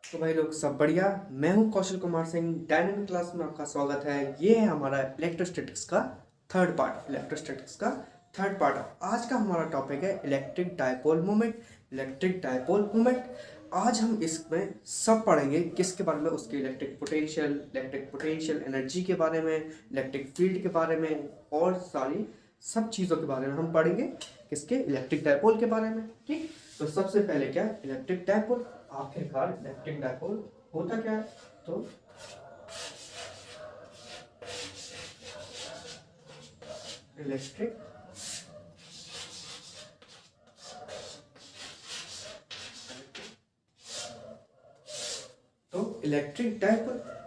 तो भाई लोग सब बढ़िया। मैं हूं कौशल कुमार सिंह। डायनेमिक क्लास में आपका स्वागत है। ये है हमारा इलेक्ट्रोस्टैटिक्स का थर्ड पार्ट। आज का हमारा टॉपिक है इलेक्ट्रिक डायपोल मोमेंट। आज हम इसमें सब पढ़ेंगे किसके बारे में, उसके इलेक्ट्रिक पोटेंशियल एनर्जी के बारे में, इलेक्ट्रिक फील्ड के बारे में और सारी सब चीज़ों के बारे में हम पढ़ेंगे। किसके? इलेक्ट्रिक डायपोल के बारे में। ठीक, तो सबसे पहले क्या है इलेक्ट्रिक डायपोल। आखिरकार इलेक्ट्रिक डायपोल होता क्या है? तो इलेक्ट्रिक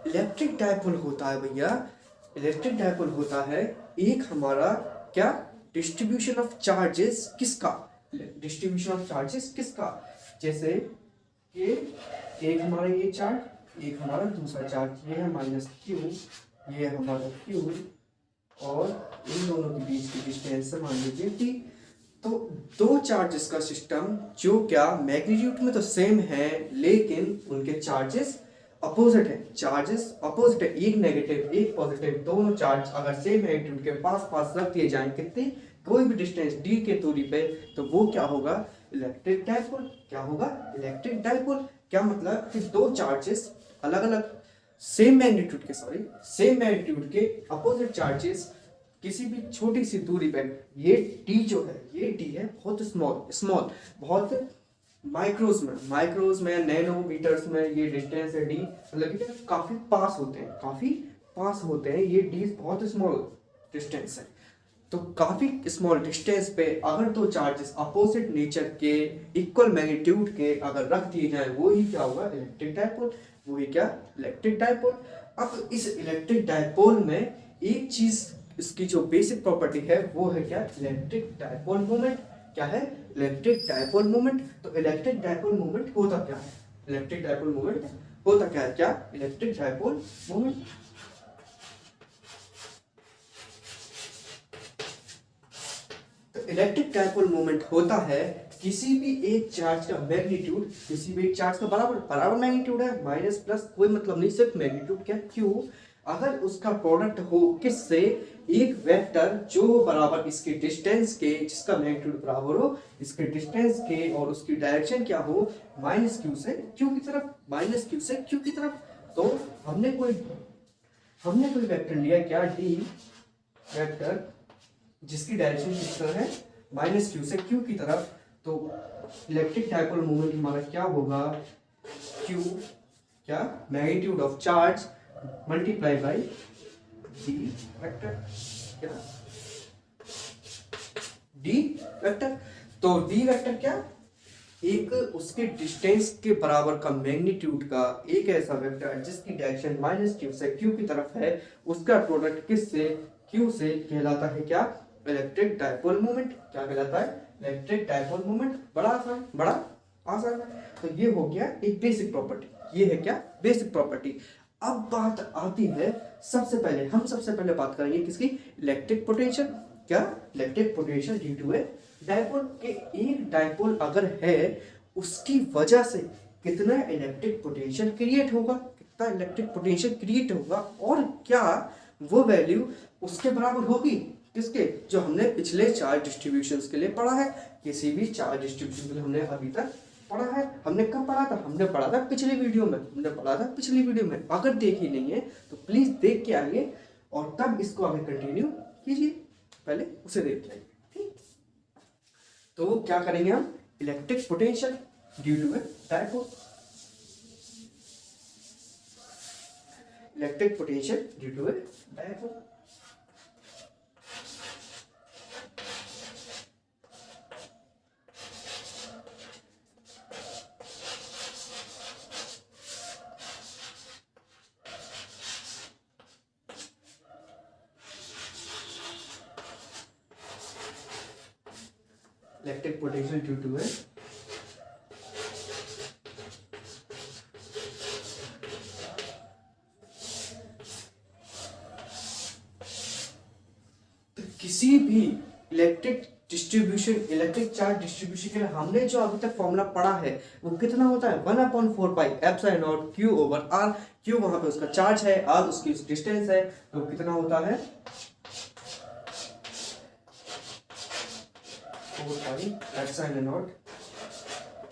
इलेक्ट्रिक डायपोल होता है भैया। इलेक्ट्रिक डायपोल होता है एक हमारा क्या डिस्ट्रीब्यूशन ऑफ चार्जेस। किसका? जैसे कि एक हमारा ये चार्ज, एक हमारा दूसरा चार्ज, ये है -q, ये हमारा q और इन दोनों के बीच की डिस्टेंस मान लीजिए t। तो दो चार्जेस का सिस्टम जो क्या मैग्नीट्यूड में तो सेम है लेकिन उनके चार्जेस अपोजिट है। एक नेगेटिव एक पॉजिटिव, दोनों चार्ज अगर सेम मैग्नीट्यूड के पास पास रख दिए जाएं कितने, कोई भी डिस्टेंस d के दूरी पे, तो वो क्या होगा? Electric dipole. क्या होगा? Electric dipole. क्या मतलब कि दो चार्जेस अलग अलग सेम मैग्नीट्यूड के अपोजिट चार्जेस किसी भी छोटी सी दूरी पर, ये टी जो है, ये टी है बहुत स्मॉल, बहुत माइक्रोज में नैनोमीटर्स में ये डिस्टेंस है डी, मतलब कि काफी पास होते हैं ये डी, बहुत स्मॉल डिस्टेंस है। तो काफी स्मॉल डिस्टेंस पे अगर दो चार्जेस अपोजिट नेचर के इक्वल मैग्नीट्यूड के अगर रख दिए जाए, वो ही क्या होगा? Electric dipole. अब इस इलेक्ट्रिक डायपोल में एक चीज, इसकी जो बेसिक प्रॉपर्टी है वो है क्या? Electric dipole moment. क्या है? Electric dipole moment. तो इलेक्ट्रिक डायपोल मोमेंट होता क्या है? इलेक्ट्रिक डायपोल मोमेंट तो इलेक्ट्रिक डायपोल मोमेंट होता है किसी भी एक चार्ज का मैग्नीट्यूड, किसी भी एक चार्ज का बराबर मैग्नीट्यूड है, माइनस प्लस कोई मतलब नहीं, सिर्फ मैग्नीट्यूड क्या क्यू, अगर उसका प्रोडक्ट हो किससे? एक वेक्टर जो बराबर इसके डिस्टेंस के, जिसका मैग्नीट्यूड बराबर हो इसके डिस्टेंस के और उसकी डायरेक्शन क्या हो? -q से q की तरफ। तो हमने कोई वेक्टर लिया क्या? d वेक्टर, जिसकी डायरेक्शन किस तरह है? -q से q की तरफ। तो इलेक्ट्रिक डायपोल मोमेंट हमारा क्या होगा? q क्या magnitude of charge multiply by d vector. क्या? D vector. तो डी वेक्टर क्या? एक उसके डिस्टेंस के बराबर का मैग्नीट्यूड का एक ऐसा वेक्टर जिसकी डायरेक्शन -q से q की तरफ है, उसका प्रोडक्ट किससे? q से, कहलाता है क्या? Electric dipole moment. क्या कहलाता है? Electric dipole moment. बड़ा आसान है। तो ये हो गया एक बेसिक प्रॉपर्टी। ये है क्या? Basic property. अब बात आती है, सबसे पहले बात करेंगे किसकी? Electric potential. क्या? Electric potential due to a dipole. के एक डायपोल अगर है उसकी वजह से कितना इलेक्ट्रिक पोटेंशियल क्रिएट होगा, और क्या वो वैल्यू उसके बराबर होगी? किसके? जो हमने पिछले चार डिस्ट्रीब्यूशंस के लिए पढ़ा है। किसी भी चार डिस्ट्रीब्यूशन के लिए हमने अभी तक पढ़ा है। हमने कब पढ़ा था? हमने पढ़ा था पिछली वीडियो में। अगर देखी नहीं है तो प्लीज देख के आइए और तब इसको आगे कंटिन्यू कीजिए। पहले उसे देख के आइए, ठीक। तो क्या करेंगे हम? Electric potential due to a dipole. Electric potential due to a किसी भी electric distribution, electric charge distribution के लिए हमने जो अभी तक फॉर्मूला पढ़ा है वो कितना होता है 1/4 pi epsilon not Q over r. Q वहां पे उसका चार्ज है, आर उसकी डिस्टेंस है, तो कितना होता है 4 pi epsilon not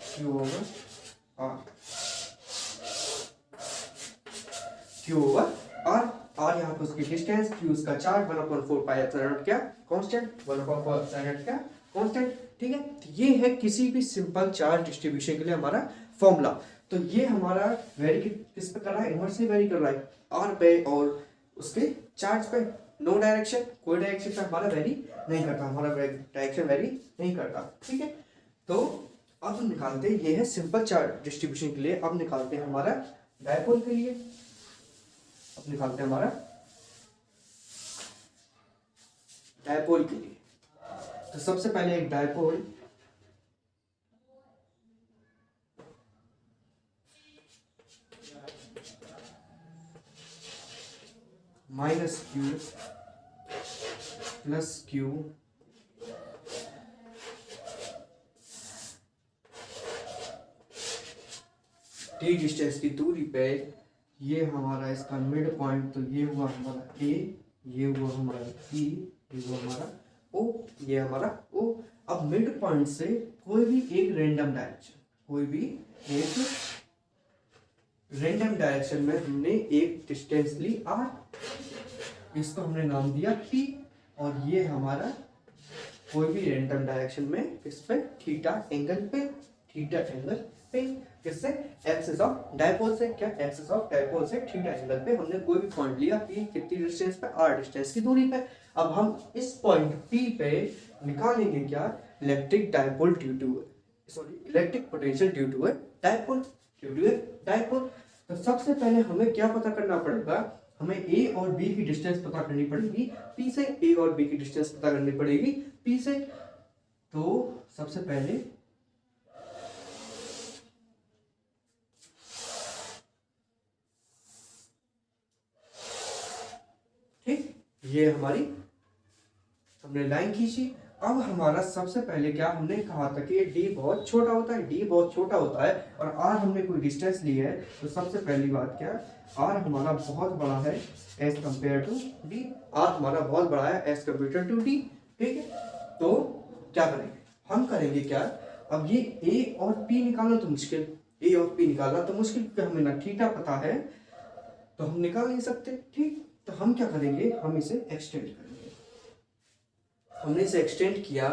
Q over r, q over r. और यहाँ पे उसकी डिस्टेंस, क्यू उसका चार्ज, 1/4 पाई एप्सिलॉन नॉट क्या कांस्टेंट, 1/4 एप्सिलॉन नॉट क्या कांस्टेंट। ठीक है, तो ये है किसी भी सिंपल चार्ज डिस्ट्रीब्यूशन के लिए हमारा फॉर्मूला। तो ये हमारा वेरी किस पे कर रहा है, इनवर्सली वेरी कर रहा है आर पे और उसके चार्ज पे। नो डायरेक्शन, कोई डायरेक्शन पे हमारा वेरी नहीं करता, हमारा डायरेक्शन वेरी नहीं करता। ठीक है, तो अब हम निकालते हैं, ये है सिंपल चार्ज डिस्ट्रीब्यूशन के लिए। अब निकालते हैं हमारा डायपोल के लिए, अब निकालते हैं हमारा डायपोल के लिए। तो सबसे पहले एक dipole minus Q plus Q T distance की दूरी पे, ये हमारा इसका मिड पॉइंट, तो ये हुआ हमारा ए, ये हुआ हमारा बी, ये हुआ हमारा ओ, ये हमारा ओ। अब मिड पॉइंट से कोई भी एक रैंडम डायरेक्शन, कोई भी एक रैंडम डायरेक्शन में हमने एक डिस्टेंस ली आर, इसको हमने नाम दिया टी, और ये हमारा कोई भी रैंडम डायरेक्शन में इस पे थीटा एंगल पे, थीटा एंगल पे, किससे एक्सिस ऑफ डायपोल से, क्या एक्सिस ऑफ डायपोल से थीटा एंगल पे हमने कोई भी पॉइंट लिया पी, कितनी डिस्टेंस पे आर डिस्टेंस की दूरी पे। अब हम इस पॉइंट पी पे निकालेंगे क्या, electric dipole due to, sorry electric potential due to dipole, due to dipole. तो सबसे पहले हमें क्या पता करना पड़ेगा, हमें ए और बी की डिस्टेंस पता करनी पड़ेगी पी से, ए और बी की डिस्टेंस पता करनी पड़ेगी पी से। तो सबसे पहले ठीक, ये हमारी हमने लाइन खींची। अब हमारा सबसे पहले क्या हमने कहा था कि डी बहुत छोटा होता है, डी बहुत छोटा होता है, और आर हमने कोई डिस्टेंस ली है, तो सबसे पहली बात क्या, आर हमारा बहुत बड़ा है as compare to d, r हमारा बहुत बड़ा है एज कंपेयर टू डी। ठीक है, तो क्या करेंगे, हम करेंगे क्या, अब ये ए और पी निकालना तो मुश्किल, ए और पी निकालना तो मुश्किल, क्योंकि हमें ना थीटा पता है तो हम निकाल नहीं सकते। ठीक, तो हम क्या करेंगे, हम इसे एक्सटेंड करेंगे। हमने इसे एक्सटेंड किया,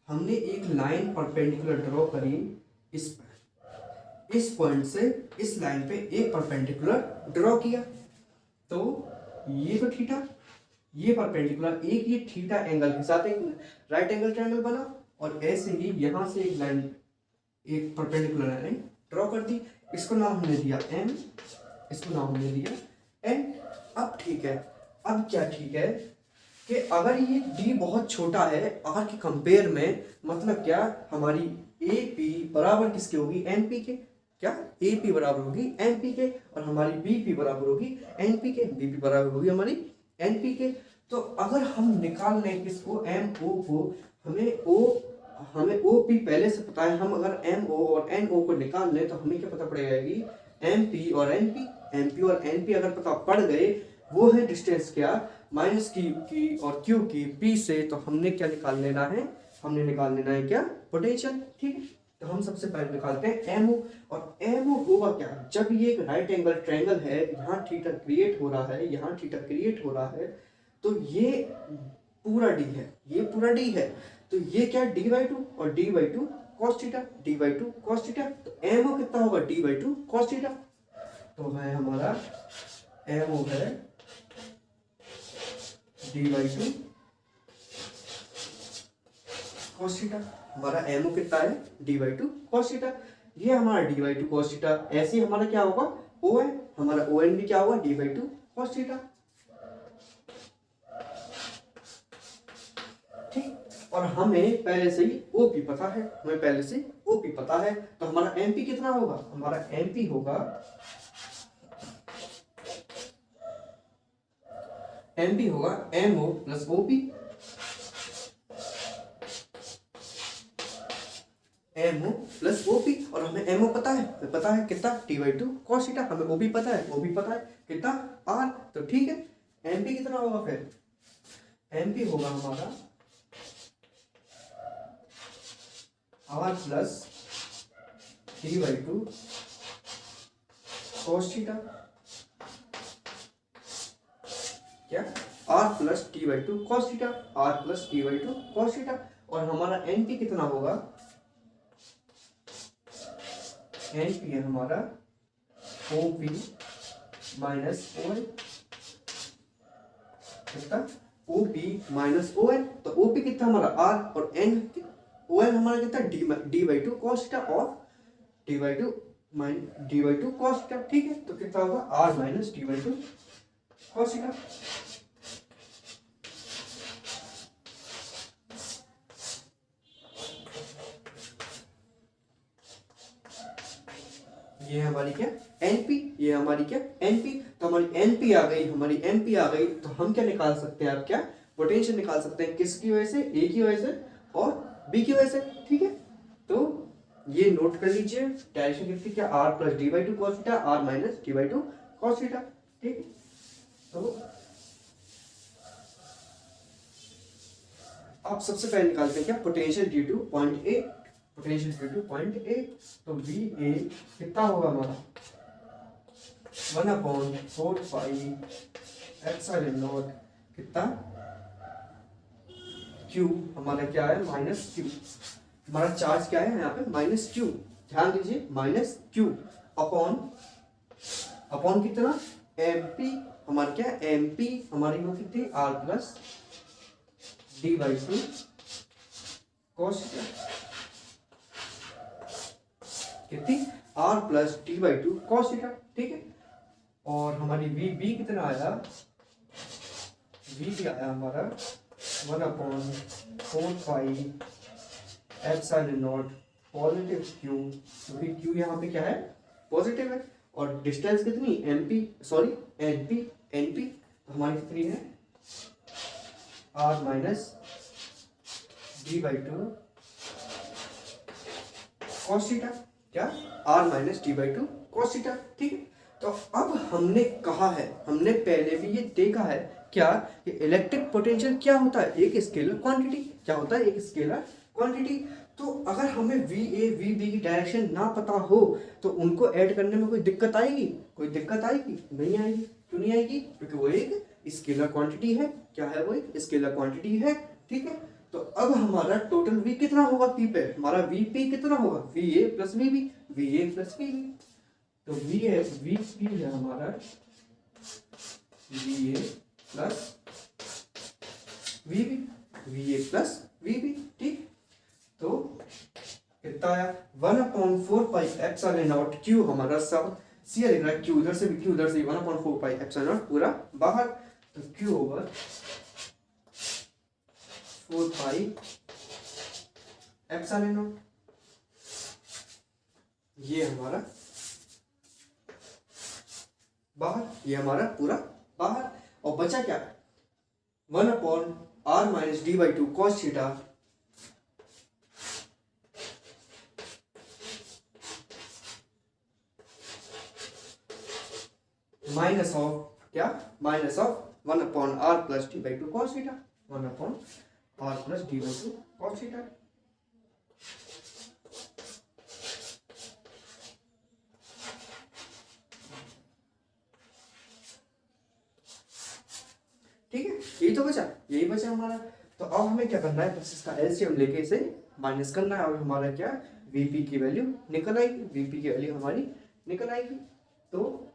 हमने एक लाइन परपेंडिकुलर ड्रॉ करी इस पर, इस पॉइंट से इस लाइन पे एक परपेंडिकुलर ड्रॉ किया, तो ये तो थीटा, ये परपेंडिकुलर एक ये थीटा एंगल के साथ एक राइट एंगल ट्रायंगल बना, और ऐसे ही यहां से एक लाइन, एक परपेंडिकुलर लाइन ड्रॉ कर दी, इसको नाम हमने दिया एम, इसको नाम हमने दिया एन। अब ठीक है, अब क्या ठीक है कि अगर ये d बहुत छोटा है r के कंपेयर में, मतलब क्या हमारी ए पी बराबर किसके होगी, एन पी के, क्या ए पी बराबर होगी एन पी के, और हमारी बी पी बराबर होगी एन पी के, बी पी बराबर होगी हमारी एन पी के। तो अगर हम निकाल लें किसको, एम ओ को, हमें ओ पी पहले से पता है, हम अगर एम ओ और एन ओ को निकाल लें तो हमें क्या पता पड़ेगा, एम पी और एन पी, एम पी और एन पी अगर पता पड़ गए, वो है डिस्टेंस क्या, माइनस की और क्यू की पी से, तो हमने क्या निकाल लेना है, हमने निकाल लेना है क्या, पोटेंशियल। ठीक है, तो हम सबसे पहले निकालते हैं एमओ, और एमओ होगा क्या, जब ये एक राइट एंगल ट्रायंगल है, यहाँ थीटा क्रिएट हो रहा है, यहाँ थीटा क्रिएट हो रहा है, तो ये पूरा डी है, ये पूरा डी है, तो ये क्या d/2 और d/2 cos theta, d/2 cos theta, तो एमओ कितना होगा, d/2 cos थीटा। तो है हमारा एमओ है d/2 cos थीटा, हमारा एमओ कितना है d/2 cos थीटा, ये हमारा d/2 cos थीटा। ऐसे ही हमारा क्या होगा ओ है, हमारा ओ एन भी क्या होगा d/2 cos थीटा। ठीक, और हमें पहले से ही ओपी पता है, हमें पहले से ओपी पता है, तो हमारा एमपी कितना होगा, हमारा एमपी होगा, एमपी होगा MO plus OP. MO plus OP, और हमें एमओ पता है कितना t/2 cos थीटा, हमें ओपी पता है, ओपी पता है कितना आर, तो ठीक है। एमपी कितना होगा फिर, एमपी होगा हमारा r plus t/2 cos theta, क्या r plus t/2 cos theta, r plus t/2 cos theta, और हमारा एनपी कितना होगा, एनपी है हमारा ओपी माइनस ओएल, कितना ओपी माइनस ओएल, तो ओपी कितना हमारा आर, और एन ओएल हमारा कितना d/2 cos थीटा और d/2 cos थीटा, ठीक है। तो कितना होगा are minus d/2 cos theta. ये हमारी क्या एनपी, ये हमारी क्या एनपी, तो हमारी एनपी आ गई, हमारी एनपी आ गई, तो हम क्या निकाल सकते हैं, आप क्या पोटेंशियल निकाल सकते हैं, किसकी वजह से, ए की वजह से और बी की वजह से, ठीक है। तो ये नोट कर लीजिए, डायरेक्शन कितनी क्या, r plus d/2 cos theta, r minus d/2 cos theta, ठीक। तो आप सबसे पहले निकालते हैं क्या potential due to point A, potential due to point A, तो वी ए कितना होगा हमारा 1/4 पाई एप्सिलॉन नॉट, कितना क्यू, हमारा क्या है माइनस क्यू, हमारा चार्ज क्या है यहाँ पे माइनस क्यू, ध्यान दीजिए माइनस क्यू, अपॉन कितना एमपी, हमारा क्या एमपी हमारी वो कितनी आर प्लस d/2 cos कितनी R plus d/2 cos theta, ठीक है। और हमारी वी बी कितना आया, वी बी आया हमारा 1/4 pi epsilon not positive Q, क्योंकि क्यू यहाँ पे क्या है पॉजिटिव है, और डिस्टेंस कितनी एमपी, सॉरी एनपी, एनपी तो हमारी कितनी है r minus d/2 cos theta, क्या r minus d/2 cos theta, ठीक है। तो अब हमने कहा है, हमने पहले भी ये देखा है क्या कि इलेक्ट्रिक पोटेंशियल क्या होता है, एक स्केलर क्वांटिटी, क्या होता है एक स्केलर क्वांटिटी। तो अगर हमें वी ए वी बी की डायरेक्शन ना पता हो तो उनको ऐड करने में कोई दिक्कत आएगी, कोई दिक्कत आएगी नहीं आएगी, क्यों नहीं आएगी, क्योंकि वो एक स्केलर क्वांटिटी है, क्या है वो एक स्केलर क्वांटिटी है, ठीक है। तो अब हमारा टोटल वी कितना होगा पी पे, हमारा वी पी कितना होगा V A plus V B, V A plus V B, तो वी ए वी पी है हमारा V A plus V B, V A plus V B, ठीक। तो कितना आया 1/4 पाई एप्सिलॉन नॉट क्यू, हमारा सब सी लिख रहा है, क्यू इधर से भी क्यू उधर से 1/4 पाई एप्सिलॉन नॉट पूरा बाहर, तो Q over 4 pi epsilon not, ये हमारा बाहर, ये हमारा पूरा बाहर, और बचा क्या 1/r minus d/2 cos theta minus of क्या minus of 1/r plus d/2 cos theta, 1/r plus d/2 cos theta, ठीक है। यही तो बचा, यही बचा हमारा। तो अब हमें क्या करना है, बस इसका एलसीएम लेके इसे माइनस करना है, और हमारा क्या वीपी की वैल्यू निकल आएगी, वीपी की वैल्यू हमारी निकल आएगी। तो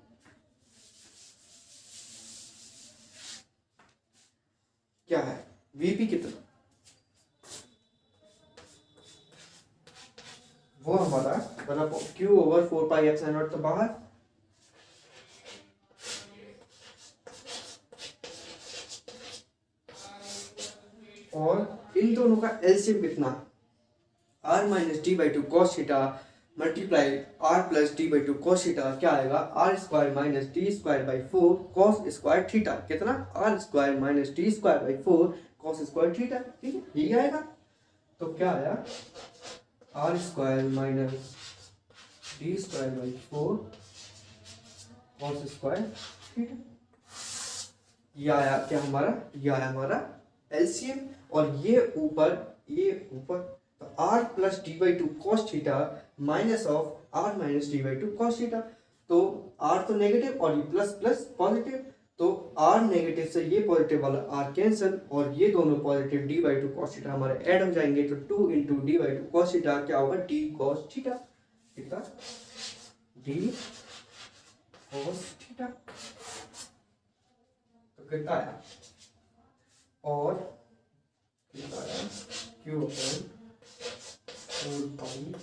क्या है वीपी कितना, वो हमारा Q over 4 pi epsilon naught तो बाहर, और इन दोनों का एलसीएम कितना r minus d/2 cos theta multiply r plus d/2 cos theta, क्या आएगा r square minus d square by 4 cos square theta, कितना r square minus d square by 4 cos square theta, ठीक है यही आएगा। तो क्या आया R square minus D square by 4 cos square theta. ये आया क्या हमारा, ये आया हमारा एलसीएम। और ये ऊपर तो R plus D by two cos theta minus of R minus D by two cos theta. तो आर तो नेगेटिव और ये प्लस प्लस पॉजिटिव, तो आर नेगेटिव से ये पॉजिटिव वाला आर कैंसिल और ये दोनों positive D by two cos theta हमारे ऐड हो जाएंगे। तो 2 into D by two cos theta क्या होगा, डी कॉस थीटा। कितना, डी कॉस थीटा। तो कितना आया, और कितना आया, Q upon 4 pi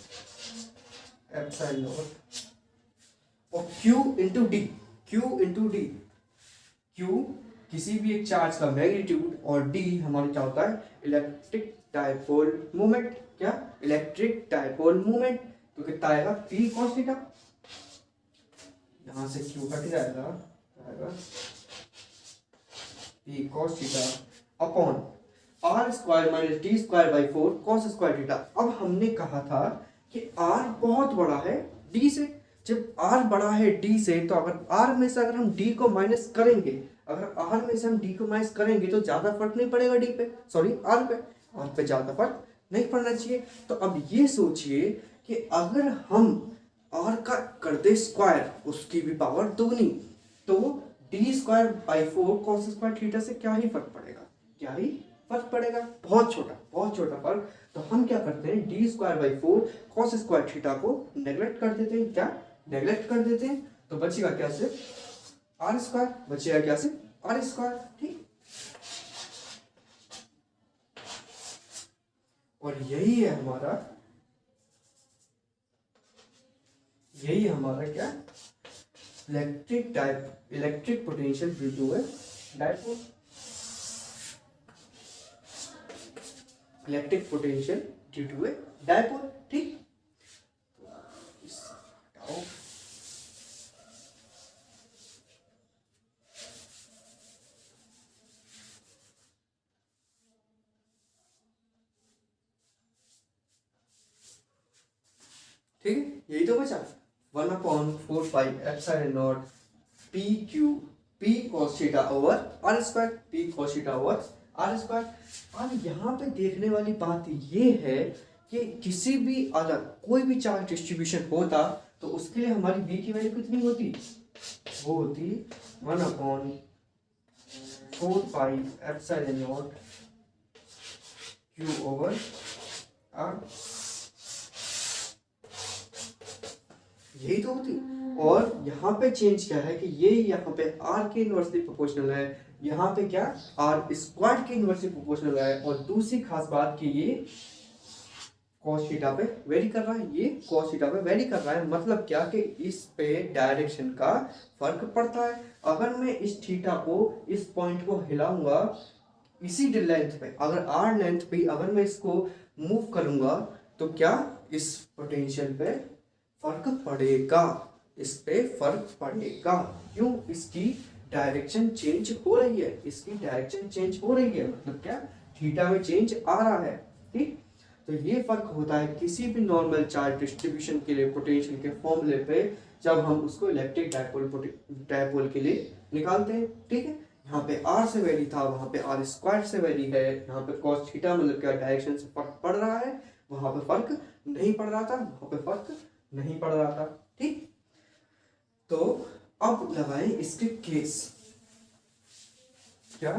epsilon not और Q into D. Q into D, Q किसी भी एक चार्ज का मैग्नीट्यूड और D हमारा क्या होता है, इलेक्ट्रिक डायपोल मोमेंट। क्या, इलेक्ट्रिक डायपोल मोमेंट। तो कितना आएगा, P cos थीटा। यहां से Q कट जाएगा, आएगा P cos theta upon R square minus D square by 4 cos square theta. अब हमने कहा था कि R बहुत बड़ा है D से। जब R बड़ा है D से, तो अगर R में से अगर हम D को माइनस करेंगे, अगर R में से हम D को माइनस करेंगे तो ज्यादा फर्क नहीं पड़ेगा D पे, सॉरी R पे ज्यादा फर्क नहीं पड़ना चाहिए। तो अब ये सोचिए कि अगर हम R का कर दे स्क्वायर, उसकी भी पावर दुगनी, तो D square by 4 cos square theta से क्या ही फर्क पड़ेगा, क्या ही फर्क पड़ेगा, बहुत छोटा फर्क। तो हम क्या करते हैं, D square by 4 cos square theta को नेग्लेक्ट कर देते हैं। क्या, नेग्लेक्ट कर देते हैं। तो बचेगा क्या से, आर स्क्वायर, बचेगा क्या से, आर स्क्वायर। ठीक, और यही है हमारा क्या, electric potential due to a dipole. Electric potential due to a dipole. ठीक, ठीक है, यही तो बचा, 1/4 pi epsilon naught P Q P cos theta over are square, P cos theta over are square. अब यहाँ पे देखने वाली बात ये है कि किसी भी अगर कोई भी चार्ज डिस्ट्रीब्यूशन होता तो उसके लिए हमारी बी की वैल्यू कितनी होती, वो होती 1/4 pi epsilon not Q over R, यही तो होती। और यहाँ पे चेंज क्या है कि ये यहाँ पे R के इनवर्सली प्रोपोर्शनल है, यहाँ पे क्या R स्क्वायर के इनवर्सली प्रोपोर्शनल है। और दूसरी खास बात कि ये cos थीटा पे वेरी कर रहा है, ये cos थीटा पे वेरी कर रहा है। मतलब क्या कि इस पे डायरेक्शन का फर्क पड़ता है। अगर मैं इस थीटा को, इस पॉइंट को हिलाऊंगा इसी लेंथ पे, अगर R लेंथ पे अगर मैं इसको मूव करूंगा तो क्या इस पोटेंशियल पे फर्क पड़ेगा, इस पे फर्क पड़ेगा। क्यों, इसकी डायरेक्शन चेंज हो रही है, इसकी डायरेक्शन चेंज हो रही है, मतलब क्या थीटा में चेंज आ रहा है। ठीक, तो ये फर्क होता है किसी भी नॉर्मल चार्ज डिस्ट्रीब्यूशन के लिए पोटेंशियल के फॉर्मूले पे, जब हम उसको इलेक्ट्रिक डायपोल के लिए निकालते हैं। ठीक है, यहाँ पे R से वैली था, वहाँ पे R स्क्वायर से वैली है। यहाँ पे cos थीटा मतलब क्या डायरेक्शन से फर्क पड़ रहा है, वहाँ पे फर्क नहीं पड़ रहा था, वहाँ पे फर्क नहीं पड़ रहा था। ठीक, तो अब लगाएं इसके केस। क्या,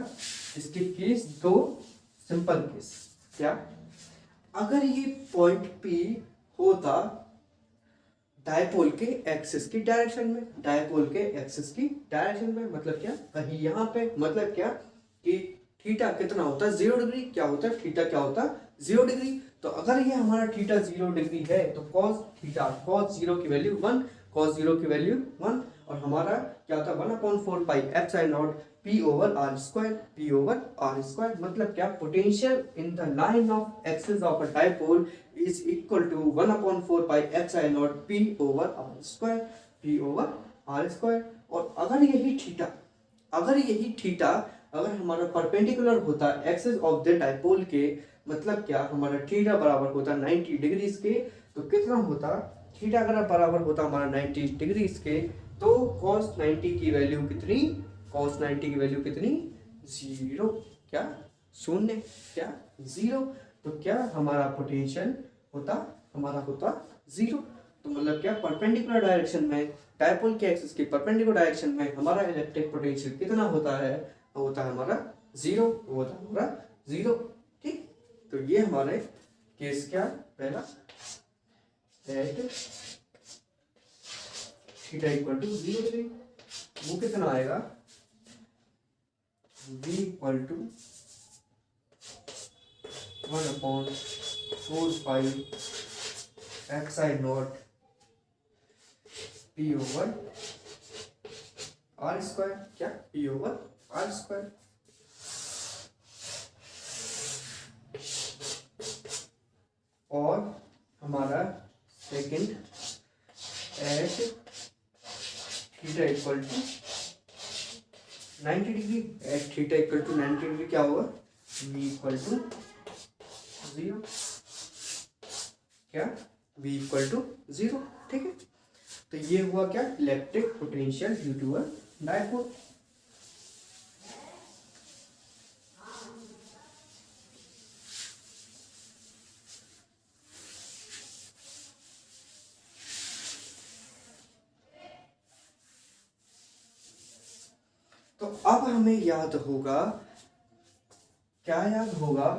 इसके केस दो सिंपल केस। क्या, अगर ये पॉइंट P होता डायपोल के एक्सिस की डायरेक्शन में, डायपोल के एक्सिस की डायरेक्शन में, मतलब क्या कहीं यहाँ पे, मतलब क्या कि थीटा कितना होता है 0 डिग्री, क्या होता है थीटा, क्या होता है 0 डिग्री। तो अगर ये हमारा थीटा 0 डिग्री है तो cos थीटा, cos 0 की वैल्यू 1, cos 0 की वैल्यू 1, और हमारा क्या होता है 1/4 pi epsilon naught P over R square, P over R square. मतलब क्या, potential in the line of axis of a dipole is equal to 1/4 pi epsilon naught P over R square, P over R square. और अगर यही theta अगर हमारा perpendicular होता axis of the dipole के, मतलब क्या, हमारा थीटा बराबर होता 90 डिग्री के, तो कितना होता, थीटा अगर बराबर होता हमारा 90 डिग्री के, तो cos 90 की वैल्यू कितनी, cos 90 की वैल्यू कितनी, 0, क्या शून्य, क्या 0। तो क्या हमारा पोटेंशियल होता, हमारा होता 0। तो मतलब क्या, परपेंडिकुलर डायरेक्शन में, डायपोल के एक्सिस के परपेंडिकुलर डायरेक्शन में हमारा इलेक्ट्रिक पोटेंशियल कितना होता है, तो होता है हमारा 0, होता है हमारा 0। ठीक, तो ये हमारे केस क्या पहला, at theta equal to 0 degree, वो कितना आएगा, v equal to 1/4 xi naught p over r square, क्या p ओवर r स्क्वायर। और हमारा second at theta equal to 90 degree, at theta equal to 90 degree क्या होगा, v इक्वल टू 0, क्या v equal to 0। ठीक है, तो ये हुआ क्या, electric potential due to a dipole. तो अब हमें याद होगा, क्या याद होगा,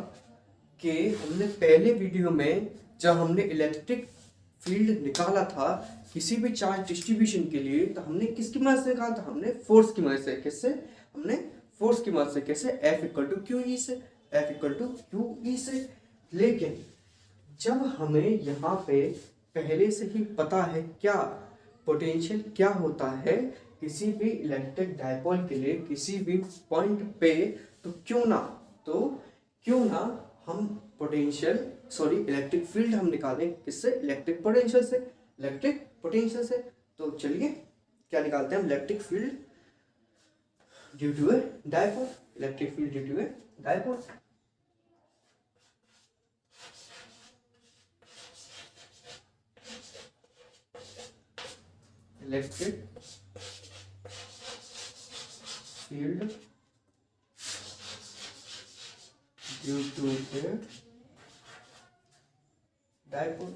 कि हमने पहले वीडियो में जब हमने इलेक्ट्रिक फील्ड निकाला था किसी भी चार्ज डिस्ट्रीब्यूशन के लिए, तो हमने किसकी मदद से निकाला था, हमने फोर्स की मदद से। किससे, हमने फोर्स की मदद से। कैसे, F equal to Q E से, F equal to Q E से। लेकिन जब हमें यहाँ पे पहले से ही पता है क्या पोटेंशियल क्या होता है किसी भी इलेक्ट्रिक डायपोल के लिए किसी भी पॉइंट पे, तो क्यों ना हम पोटेंशियल इलेक्ट्रिक फील्ड हम निकालें किससे, इलेक्ट्रिक पोटेंशियल से, इलेक्ट्रिक पोटेंशियल से। तो चलिए क्या निकालते हैं हम, electric field due to a dipole, electric field due to a dipole. Electric field due to a dipole.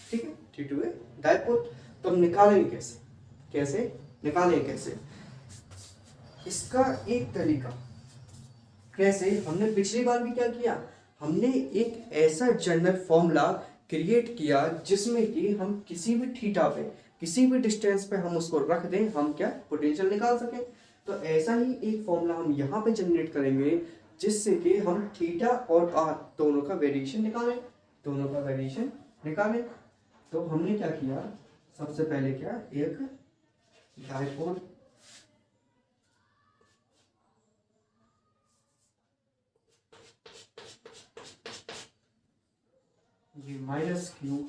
ठीक है, ड्यू टू ए डायपोल। तो हम निकालेंगे कैसे निकालेंगे कैसे, इसका एक तरीका, कैसे, हमने पिछली बार भी क्या किया, हमने एक ऐसा जनरल फॉर्मूला क्रिएट किया जिसमें कि हम किसी भी थीटा पे किसी भी डिस्टेंस पे हम उसको रख दें, हम क्या पोटेंशियल निकाल सकें। तो ऐसा ही एक फॉर्मूला हम यहाँ पे जनरेट करेंगे जिससे कि हम थीटा और आर दोनों का वेरिएशन निकालें। तो हमने क्या किया, सबसे पहले क्या, एक डायपोल ये माइनस क्यू,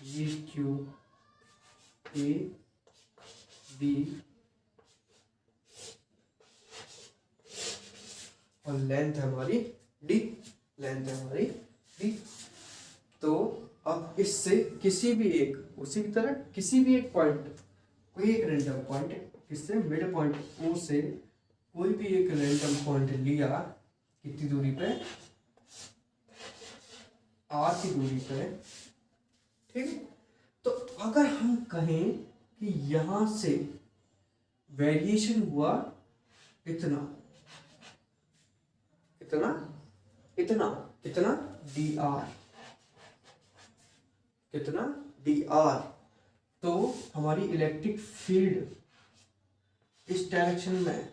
ये क्यू ए बी और लेंथ है हमारी डी, तो अब इससे किसी भी एक, उसी की तरह किसी भी एक पॉइंट, कोई एक रैंडम पॉइंट, इससे मिड पॉइंट ओ से कोई भी एक रैंडम पॉइंट लिया, कितनी दूरी पे, आर की दूरी पे। ठीक है, तो अगर हम कहें कि यहां से वेरिएशन हुआ इतना डी आर, तो हमारी इलेक्ट्रिक फील्ड इस डायरेक्शन में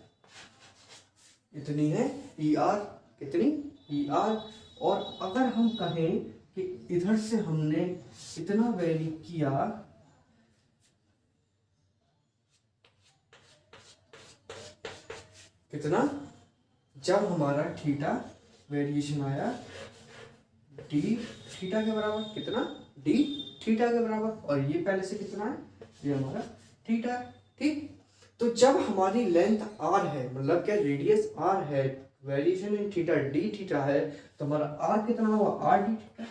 इतनी है ई आर, कितनी ई आर। और अगर हम कहें कि इधर से हमने इतना वेरी किया, कितना, जब हमारा थीटा वेरिएशन आया डी थीटा के बराबर, कितना डी थीटा के बराबर, और ये पहले से कितना है, ये हमारा थीटा है। ठीक। तो जब हमारी लेंथ r है, मतलब क्या रेडियस r है, variation in theta d theta है, तो हमारा r कितना होगा, r d theta,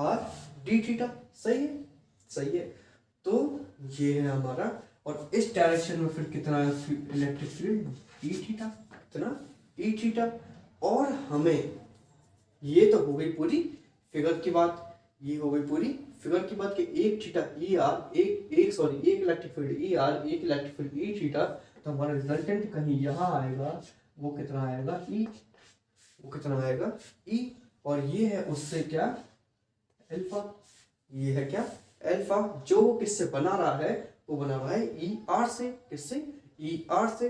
r d theta. सही है, सही है। तो ये है हमारा, और इस डायरेक्शन में फिर कितना है इलेक्ट्रिक फील्ड, ई थीटा, कितना, ई थीटा। और हमें, ये तो हो गई पूरी फिगर की बात, ये हो गई पूरी फिगर की बात कि एक थीटा ई आर, एक इलेक्ट्रिक फील्ड ई आर, एक इलेक्ट्रिक फील्ड ई थीटा। तो हमारा रिजल्टेंट कहीं यहाँ आएगा, वो कितना आएगा, ई, वो कितना आएगा, ई। और ये है उससे क्या, अल्फा, ये है क्या, अल्फा, जो किससे बना रहा है, वो बना रहा है ई आर से, किससे, ई आर से।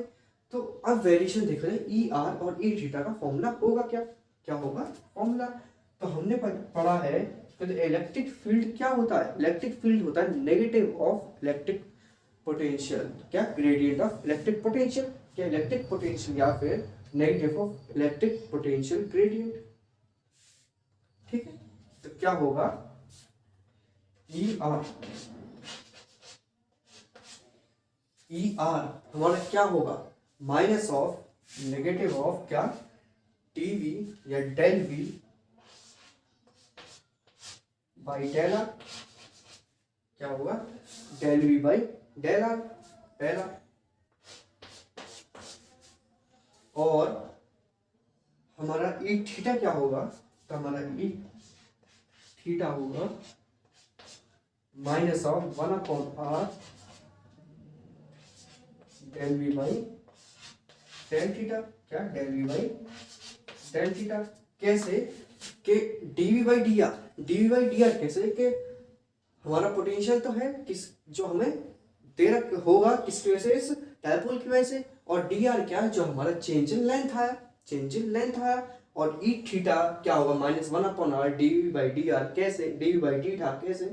तो अब वेरिएशन देख रहे हैं, ई आर और ई थीटा का फॉर्मूला होगा क्या, क्या होगा फॉर्मूला। तो हमने पढ़ा है कि इलेक्ट्रिक फील्ड क्या होता है, इलेक्ट्रिक फील्ड होता है नेगेटिव ऑफ इलेक्ट्रिक पोटेंशियल, क्या, ग्रेडियंट ऑफ इलेक्ट्रिक पोटेंशियल, क्या, इलेक्ट्रिक पोटेंशियल या फिर negative of electric potential gradient. ठीक है, तो क्या होगा, ई आर, ई आर हमारा क्या होगा, माइनस ऑफ नेगेटिव ऑफ क्या, टी वी या del V by del r, क्या होगा, del V by del r, del are. और हमारा ई थीटा क्या होगा, तो हमारा ई थीटा होगा minus of 1/r del V by del theta, क्या, del V by del theta. कैसे कि dv by d r, dv by d r कैसे कि हमारा पोटेंशियल तो है किस, जो हमें दे रख होगा किसकी वजह से, इस डायपोल की वजह से। और डी आर क्या है, जो हमारा चेंज इन लेंथ आया, चेंज इन लेंथ आया। और ई थीटा क्या होगा, -1/r dv by d r, कैसे, dv बाई डी था, कैसे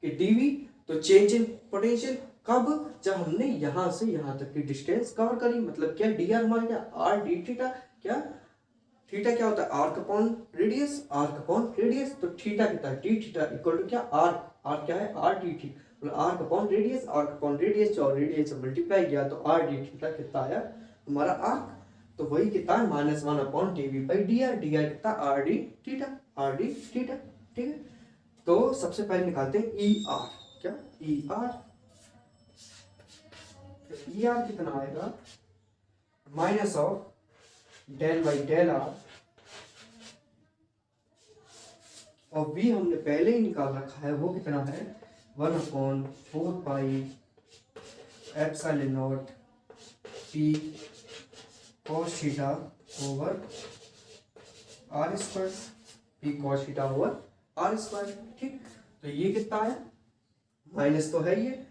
कि dv तो चेंज इन पोटेंशियल, कब, जब हमने यहां से यहां तक की डिस्टेंस कवर करी, मतलब क्या, डी आर हमारा क्या, आर डी थीटा, क्या, थीटा क्या होता है, arc upon radius, arc upon radius. तो थीटा कितना है, डी थीटा इक्वल टू क्या, आर, आर क्या है, आर डी थीटा, मतलब arc upon radius, arc upon radius, जो रेडियस से मल्टीप्लाई किया तो आर डी थीटा कितना आया हमारा आर्क। तो वही कितना है, -1/dv by d r, d r कितना, r d theta, r d theta. ठीक है, तो सबसे पहले निकालते हैं ई आर, क्या, ई आर, ई आर कितना आएगा, minus of del by del are, और v हमने पहले ही निकाल रखा है, वो कितना है, 1/4 epsilon naught p cos theta over r square, p cos theta over r square. ठीक, तो ये कितना है, माइनस तो है ये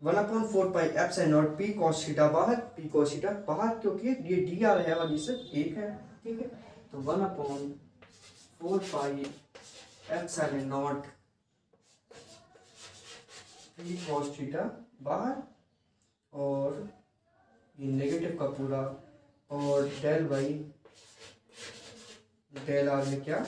1/4 epsilon naught p cos theta बाहर, p cos थीटा बाहर, क्योंकि ये डी आर है और ये एक है। ठीक है, तो 1/4 epsilon naught p cos theta बाहर, और ये नेगेटिव का पूरा, और डेल बाई डेल आर में क्या,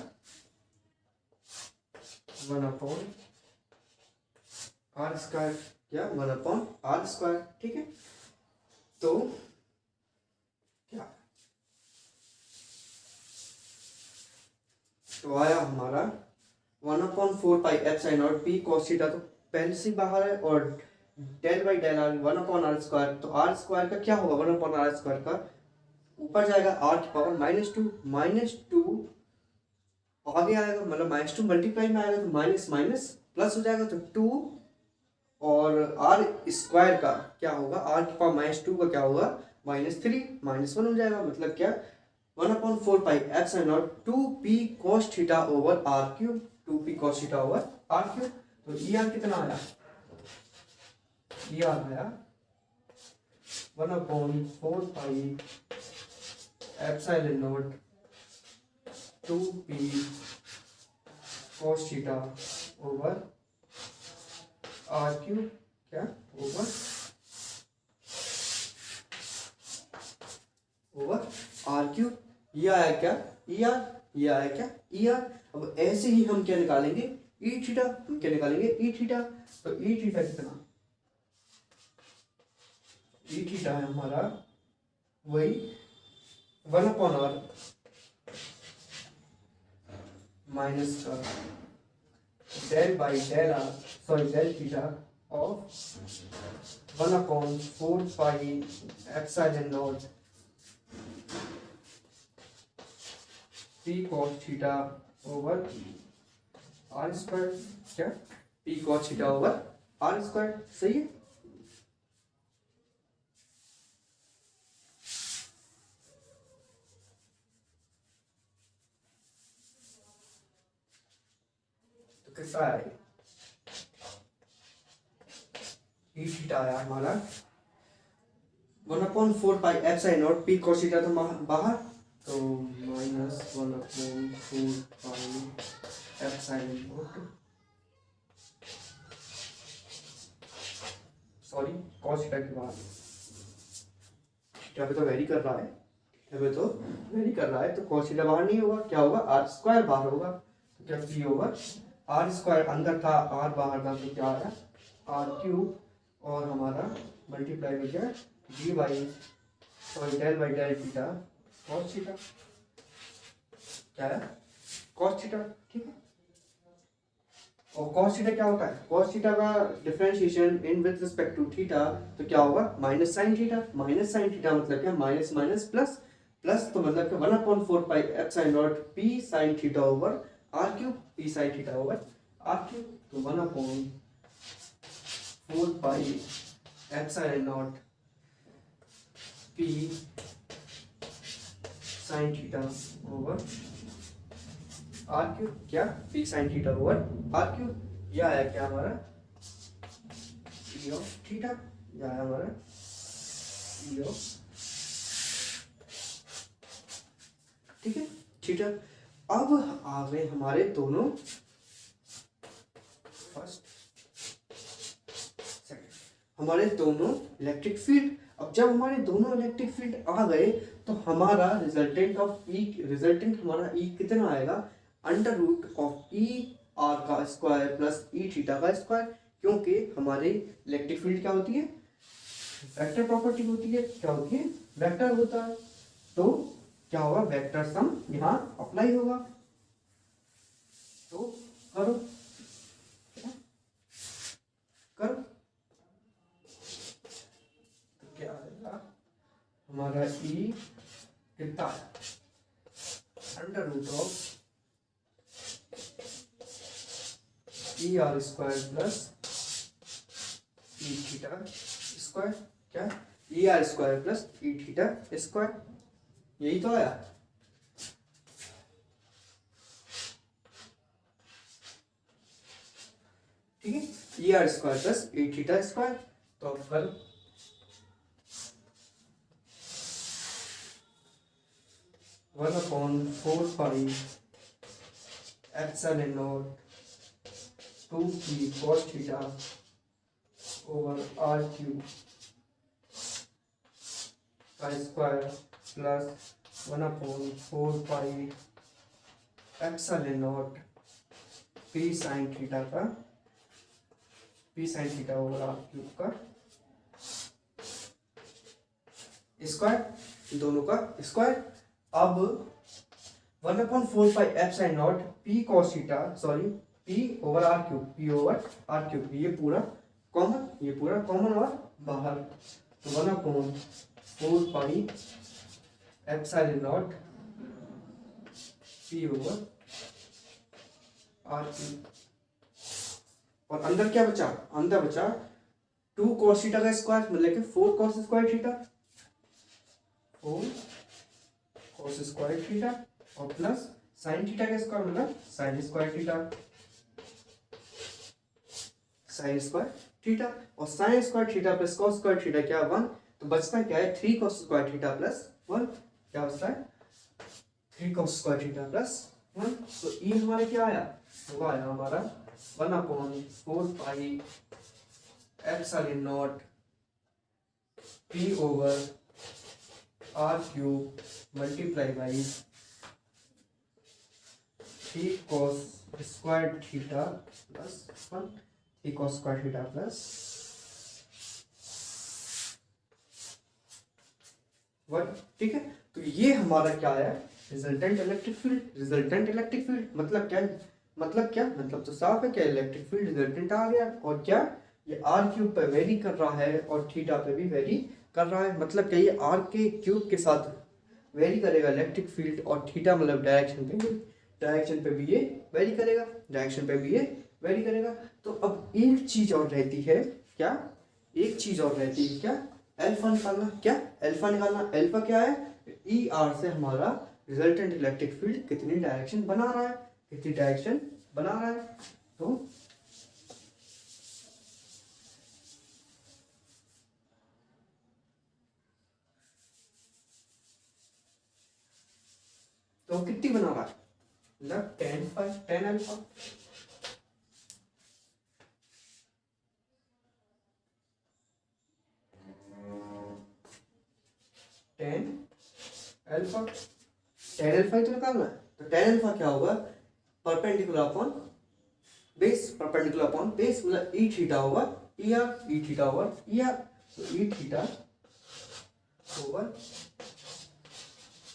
1/r स्क्वायर, क्या, 1/r स्क्वायर। ठीक है, तो क्या, तो आया हमारा 1/4 epsilon naught p cos theta, तो पहले से बाहर है, और del by del R 1/r square, तो r स्क्वायर का क्या होगा, 1/r स्क्वायर का ऊपर जाएगा r की पावर -2 आगे आएगा, मतलब -2 मल्टीप्लाई में आएगा, तो माइनस माइनस प्लस हो जाएगा, तो 2, और r स्क्वायर का क्या होगा, r की पावर -2 का क्या होगा, -3, -1 हो जाएगा, मतलब क्या, 1/4 epsilon naught 2p cos theta over r cube, 2p cos theta over r cube. तो ई आर कितना आया, ई आर आया 1/4 epsilon naught 2p cos theta over r cube, क्या, ओवर r क्यूब। ये आया क्या, ई आर, ये आया क्या, ई आर। अब ऐसे ही हम क्या निकालेंगे, ई थीटा हम क्या निकालेंगे, ई थीटा। तो ई थीटा कितना, ई थीटा है हमारा वही 1/r माइनस का del by del r, sorry del theta of 1/4 pi epsilon naught p cos theta over are square. क्या, p cos theta over are square, सही है। तो कितना है, ई थीटा आया हमारा 1/4 pi epsilon naught p cos theta तो बाहर, तो -1/4 pi epsilon not, sorry cos theta के बाद थीटा पे तो वेरी कर रहा है, थीटा पे तो वेरी कर रहा है, तो कॉस थीटा बाहर नहीं होगा, क्या होगा, आर स्क्वायर बाहर होगा। तो क्या पी ओवर आर स्क्वायर अंदर था, आर बाहर था, तो क्या आया आर क्यूब, और हमारा मल्टीप्लाई हो गया D by sorry del by del theta cos theta, क्या है कॉस थीटा, ठीक है। और कॉस थीटा क्या होता है, कॉस थीटा का differentiation in with respect to theta, तो क्या होगा minus sine theta, minus sine theta मतलब क्या, माइनस माइनस प्लस, प्लस तो मतलब क्या 1/4 pi epsilon naught p sine theta over are cube, p sine theta over are cube, तो 1/4 pi epsilon naught p sine theta over are cube, क्या p sine theta over are cube, यह आया क्या हमारा P of theta, यह आया हमारा P of, ठीक है थीटा। अब आ गए हमारे दोनों फर्स्ट सेकंड, हमारे दोनों इलेक्ट्रिक फील्ड। अब जब हमारे दोनों इलेक्ट्रिक फील्ड आ गए तो हमारा रिजल्टेंट ऑफ ई, रिजल्टेंट हमारा ई कितना आएगा, under root of E R का स्क्वायर प्लस ई थीटा का स्क्वायर, क्योंकि हमारी इलेक्ट्रिक फील्ड क्या होती है, वेक्टर प्रॉपर्टी होती है, क्या होती है, वेक्टर होता है। तो क्या होगा, वेक्टर सम यहाँ अप्लाई होगा, तो करो करो, तो क्या आएगा हमारा ई कितना है, under root of E r square plus E theta square, क्या E r square plus E theta square, यही तो आया। ठीक है, E r square plus E theta square, तो कल 1/4 pi epsilon naught 2p cos theta over are cube का square plus 1/4 pi epsilon naught p sine theta का, p sine theta over are cube का स्क्वायर, दोनों का square. अब 1/4 pi epsilon naught P cos theta, sorry P over are cube, P over are cube, ये पूरा common, ये पूरा common और बाहर, तो 1/4 pi epsilon naught P over are cube, और अंदर क्या बचा, अंदर बचा 2 cos थीटा का स्क्वायर मतलब कि 4 cos square theta, 4 cos square theta और प्लस साइन थीटा का स्क्वायर मतलब sine square theta, sine square theta, और sine square theta plus cos square theta क्या 1, तो बचता है क्या है 3 cos स्क्वायर थीटा प्लस 1, क्या बचता है 3 cos स्क्वायर थीटा प्लस 1, तो ये हमारा क्या आया, वो आया हमारा 1/4 pi epsilon naught P over are cube multiply by 3 cos square theta plus 1 3 cos square theta plus 1। ठीक है, तो ये हमारा क्या है, resultant electric field. Resultant electric field मतलब क्या है, मतलब तो साफ है, क्या इलेक्ट्रिक फील्ड रिजल्टेंट आ गया, और क्या ये आर क्यूब पे वेरी कर रहा है और थीटा पे भी वेरी कर रहा है। मतलब क्या ये आर के क्यूब के साथ वेरी करेगा इलेक्ट्रिक फील्ड, और थीटा मतलब डायरेक्शन पे भी ये वेरी करेगा, डायरेक्शन पे भी ये वेरी करेगा। तो अब एक चीज और रहती है, क्या एक चीज और रहती है, क्या अल्फा निकालना। क्या अल्फा निकालना, अल्फा क्या है, ई आर से हमारा रिजल्टेंट इलेक्ट्रिक फील्ड कितनी डायरेक्शन बना रहा है, कितनी डायरेक्शन बना रहा है। तो कितनी बना रहा है, मतलब टेन अल्फा। टेन अल्फा ही तो निकालना है। तो टेन अल्फा क्या होगा, perpendicular upon base, perpendicular upon base मतलब ई थीटा होगा ई आर, ई थीटा होगा ई आर। तो E theta over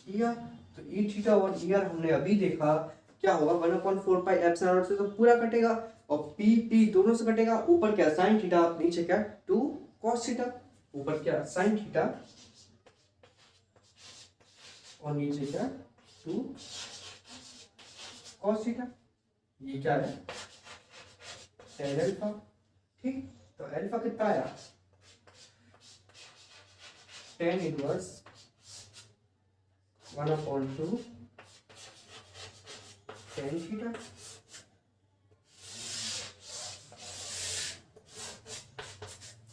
E r, तो E theta over E r हमने अभी देखा क्या होगा, 1/4 पाई एप्सिलॉन नॉट से तो पूरा कटेगा, और पी दोनों से कटेगा। ऊपर क्या साइन थीटा, नीचे क्या 2 कॉस थीटा, ऊपर क्या साइन थीटा और नीचे क्या 2 कॉस थीटा। ये क्या है, टेन अल्फा। ठीक, तो अल्फा कितना आया, टेन इनवर्स 1/2 टेन थीटा।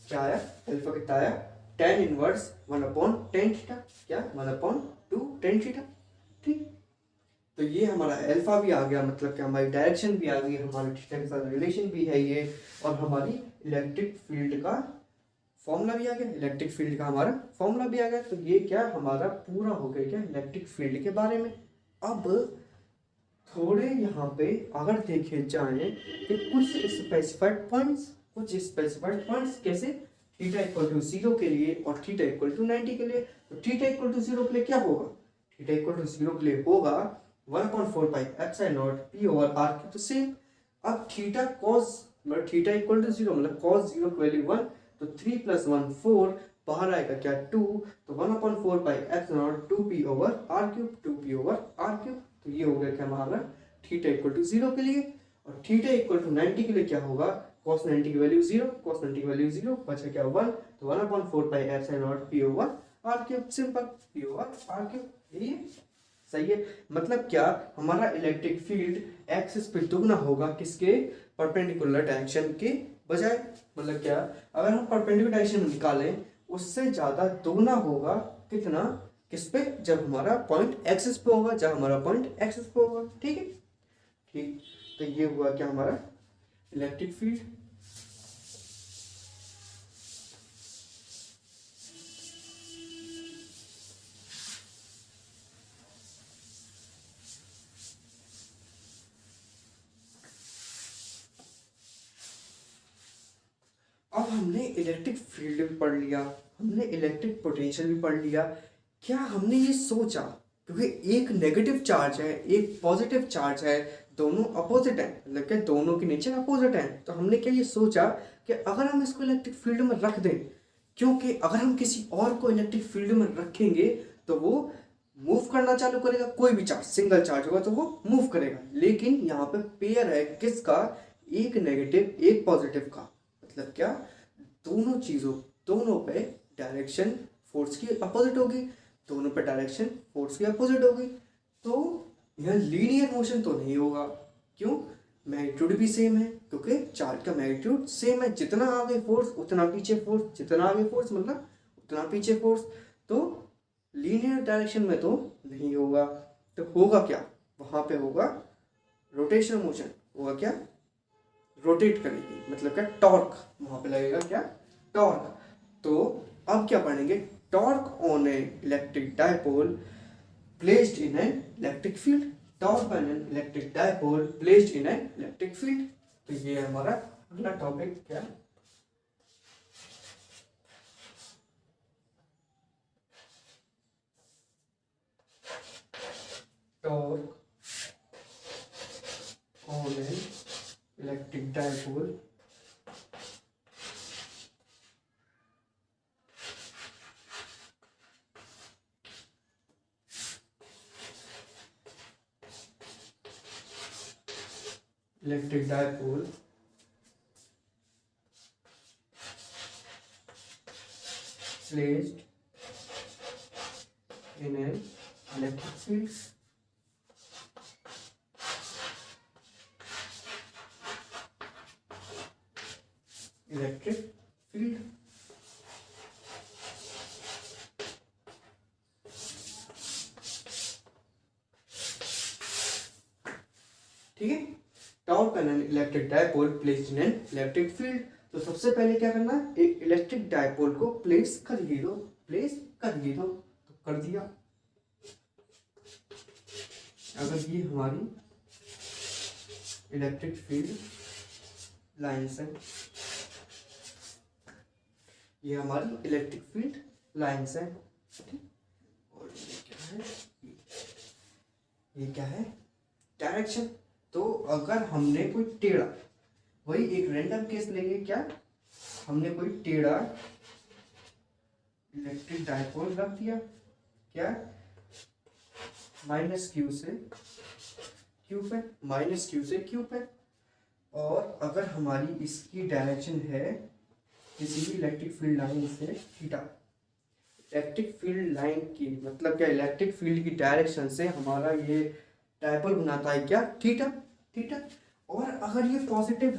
क्या आया, अल्फा कितना आया, टेन इनवर्स 1/10 थीटा, क्या 1/2 टेन थीटा। ठीक, तो ये हमारा अल्फा भी आ गया, मतलब कि हमारी डायरेक्शन भी आ गई, हमारे थीटा के साथ रिलेशन भी है ये, और हमारी इलेक्ट्रिक फील्ड का फॉर्मूला भी आ गया, इलेक्ट्रिक फील्ड का हमारा फॉर्मूला भी आ गया। तो ये क्या हमारा पूरा हो गया क्या इलेक्ट्रिक फील्ड के बारे में। अब थोड़े यहाँ पे अगर देखे जाए कि कुछ स्पेसिफाइड पॉइंट्स कैसे, थीटा इक्वल टू 0 के लिए और थीटा इक्वल टू 90 के लिए। तो थीटा इक्वल टू 0 के लिए क्या होगा, थीटा इक्वल टू 0 के लिए होगा 1/4 pi epsilon naught P over are cube. तो सेम, अब थीटा कॉस मतलब थीटा इक्वल टू 0 मतलब कॉस 0 की वैल्यू 1, तो 3 + 1 4, बाहर आएगा क्या 2, तो 1/4 pi epsilon naught 2p over are cube, 2p over are cube. तो ये हो गया क्या हमारा थीटा इक्वल टू 0 के लिए, और थीटा इक्वल टू 90 के लिए क्या होगा, cos 90 की वैल्यू 0, cos 90 की वैल्यू 0, बचा क्या 1, तो 1/4 pi epsilon naught p over are cube, simple p over are cube. ये सही है, मतलब क्या हमारा इलेक्ट्रिक फील्ड एक्सिस पे दुगना होगा, किसके, परपेंडिकुलर डायरेक्शन के बजाय। मतलब क्या, अगर हम परपेंडिकुलर डायरेक्शन में निकालें उससे ज्यादा दुगना होगा, कितना, किस पे, जब हमारा पॉइंट एक्सिस पे होगा, जब हमारा पॉइंट एक्सिस पे होगा। ठीक है, ठीक, तो ये हुआ क्या हमारा इलेक्ट्रिक फील्ड। अब हमने इलेक्ट्रिक फील्ड भी पढ़ लिया, हमने इलेक्ट्रिक पोटेंशियल भी पढ़ लिया। क्या हमने ये सोचा, क्योंकि एक नेगेटिव चार्ज है एक पॉजिटिव चार्ज है, दोनों अपोजिट है, मतलब कि दोनों के नेचर अपोजिट है, तो हमने क्या ये सोचा कि अगर हम इसको इलेक्ट्रिक फील्ड में रख दें, क्योंकि अगर हम किसी और को इलेक्ट्रिक फील्ड में रखेंगे तो वो मूव करना चालू करेगा, कोई भी चार्ज सिंगल चार्ज होगा तो वो मूव करेगा। लेकिन यहाँ पे पेयर है किसका, एक नेगेटिव एक पॉजिटिव का, मतलब क्या दोनों चीजों, दोनों पे डायरेक्शन फोर्स की अपोजिट होगी, दोनों पे डायरेक्शन फोर्स की अपोजिट होगी, तो यह लीनियर मोशन तो नहीं होगा। क्यों, मैग्नीट्यूड भी सेम है, क्योंकि चार्ज का मैग्नीट्यूड सेम है, जितना आगे फोर्स उतना पीछे फोर्स, जितना आगे फोर्स मतलब उतना पीछे फोर्स, तो लीनियर डायरेक्शन में तो नहीं होगा। तो होगा क्या, वहां पे होगा रोटेशनल मोशन, होगा क्या, रोटेट करेगी, मतलब क्या टॉर्क, वहां पे लगेगा क्या टॉर्क। तो अब क्या पढ़ेंगे, torque on A electric dipole placed in an electric field. Torque on an electric dipole placed in an electric field. तो ये हमारा अगला टॉपिक क्या, torque on an electric dipole electric dipole placed in an electric field। Electric field ठीक है। Torque on an electric dipole placed in an electric field. तो सबसे पहले क्या करना है, एक इलेक्ट्रिक डायपोल को प्लेस कर दो, तो कर दिया। अगर ये हमारी इलेक्ट्रिक फील्ड लाइन्स है, ये हमारी इलेक्ट्रिक फील्ड लाइन्स है, और ये क्या है डायरेक्शन। तो अगर हमने कोई टेढ़ा, वही एक रैंडम केस लेंगे, क्या हमने कोई टेढ़ा इलेक्ट्रिक डायपोल रख दिया, क्या -q से q पे, -q से q पे, और अगर हमारी इसकी डायरेक्शन है किसी भी इलेक्ट्रिक फील्ड लाइन से थीटा। इलेक्ट्रिक फील्ड लाइन की मतलब क्या, इलेक्ट्रिक फील्ड की डायरेक्शन से हमारा ये डायपोल बनाता है क्या, थीटा। और अगर ये पॉजिटिव